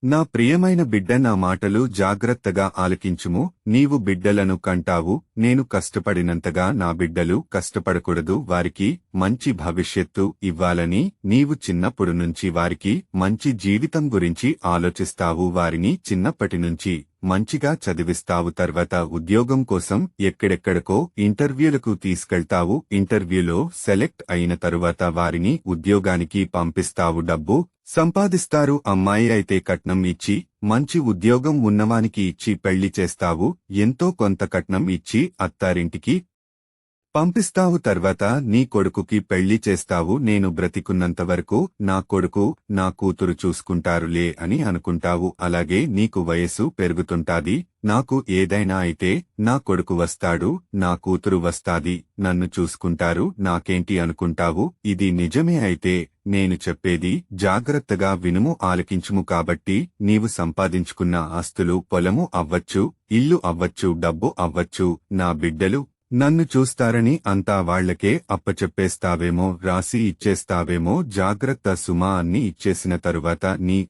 నా ప్రియమైన బిడ్డ, నా మాటలు జాగ్రత్తగా ఆలకించుము. నీవు బిడ్డలను కంటావు. నేను కష్టపడినంతగా నా బిడ్డలు కష్టపడకూడదు. వారికి మంచి భవిష్యత్తు ఇవ్వాలని నీవు చిన్నప్పుడు నుంచి వారికి మంచి జీవితం గురించి ఆలోచిస్తావు. వారిని చిన్నప్పటి నుంచి మంచిగా చదివిస్తావు. తర్వాత ఉద్యోగం కోసం ఎక్కడెక్కడికో ఇంటర్వ్యూలకు తీసుకెళ్తావు. ఇంటర్వ్యూలో సెలెక్ట్ అయిన తరువాత వారిని ఉద్యోగానికి పంపిస్తావు. డబ్బు సంపాదిస్తారు. అమ్మాయి అయితే కట్నం ఇచ్చి మంచి ఉద్యోగం ఉన్నవానికి ఇచ్చి పెళ్లి చేస్తావు. ఎంతో కొంత కట్నం ఇచ్చి అత్తారింటికి పంపిస్తావు. తర్వాత నీ కొడుకుకి పెళ్లి చేస్తావు. నేను బ్రతికున్నంతవరకు నా కొడుకు నా కూతురు చూసుకుంటారులే అని అనుకుంటావు. అలాగే నీకు వయస్సు పెరుగుతుంటాది. నాకు ఏదైనా అయితే నా కొడుకు వస్తాడు, నా కూతురు వస్తాది, నన్ను చూసుకుంటారు, నాకేంటి అనుకుంటావు. ఇది నిజమే అయితే నేను చెప్పేది జాగ్రత్తగా వినుము, ఆలకించుము. కాబట్టి నీవు సంపాదించుకున్న ఆస్తులు పొలము అవ్వచ్చు, ఇల్లు అవ్వచ్చు, డబ్బు అవ్వచ్చు, నా బిడ్డలు నన్ను చూస్తారని అంతా వాళ్లకే అప్పచెప్పేస్తావేమో, రాసి ఇచ్చేస్తావేమో. జాగ్రత్త సుమా. అన్ని ఇచ్చేసిన తరువాత నీ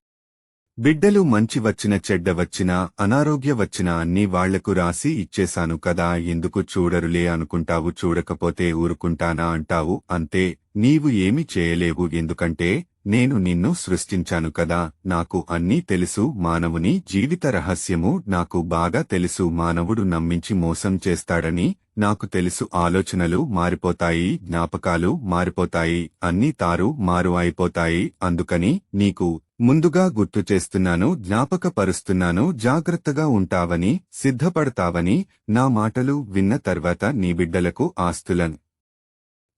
బిడ్డలు మంచి వచ్చిన చెడ్డ వచ్చినా అనారోగ్య వచ్చినా అన్ని వాళ్లకు రాసి ఇచ్చేశాను కదా, ఎందుకు చూడరులే అనుకుంటావు. చూడకపోతే ఊరుకుంటానా అంటావు. అంతే, నీవు ఏమి చేయలేవు. ఎందుకంటే నేను నిన్ను సృష్టించాను కదా, నాకు అన్నీ తెలుసు. మానవుని జీవిత రహస్యము నాకు బాగా తెలుసు. మానవుడు నమ్మించి మోసం చేస్తాడని నాకు తెలుసు. ఆలోచనలు మారిపోతాయి, జ్ఞాపకాలు మారిపోతాయి, అన్నీ మారు అయిపోతాయి. అందుకని నీకు ముందుగా గుర్తు చేస్తున్నాను, జ్ఞాపకపరుస్తున్నాను. జాగ్రత్తగా ఉంటావని, సిద్ధపడతావని. నా మాటలు విన్న తర్వాత నీ బిడ్డలకు ఆస్తులను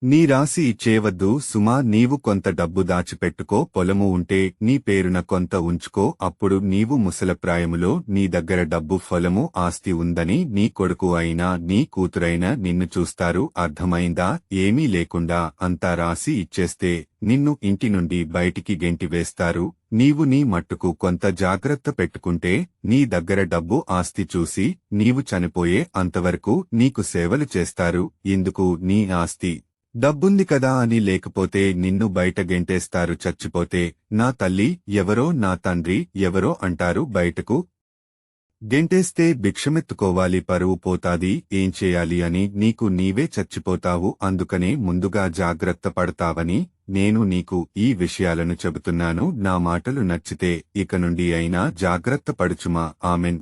నీ రాసి ఇచ్చేవద్దు సుమా. నీవు కొంత డబ్బు దాచిపెట్టుకో. పొలము ఉంటే నీ పేరున కొంత ఉంచుకో. అప్పుడు నీవు ముసలప్రాయములో నీ దగ్గర డబ్బు, పొలము, ఆస్తి ఉందని నీ కొడుకు అయినా నీ కూతురైనా నిన్ను చూస్తారు. అర్థమైందా? ఏమీ లేకుండా అంతా రాసి ఇచ్చేస్తే నిన్ను ఇంటి నుండి బయటికి గెంటివేస్తారు. నీవు నీ మట్టుకు కొంత జాగ్రత్త పెట్టుకుంటే నీ దగ్గర డబ్బు, ఆస్తి చూసి నీవు చనిపోయే అంతవరకు నీకు సేవలు చేస్తారు. ఎందుకు? నీ ఆస్తి డబ్బుంది కదా అని. లేకపోతే నిన్ను బయట గెంటేస్తారు. చచ్చిపోతే నా తల్లి ఎవరో, నా తండ్రి ఎవరో అంటారు. బయటకు గెంటేస్తే భిక్షమెత్తుకోవాలి, పరువు పోతాది. ఏం చేయాలి అని నీకు నీవే చచ్చిపోతావు. అందుకనే ముందుగా జాగ్రత్త పడతావని నేను నీకు ఈ విషయాలను చెబుతున్నాను. నా మాటలు నచ్చితే ఇక నుండి అయినా జాగ్రత్త పడుచుమా. ఆమెన్.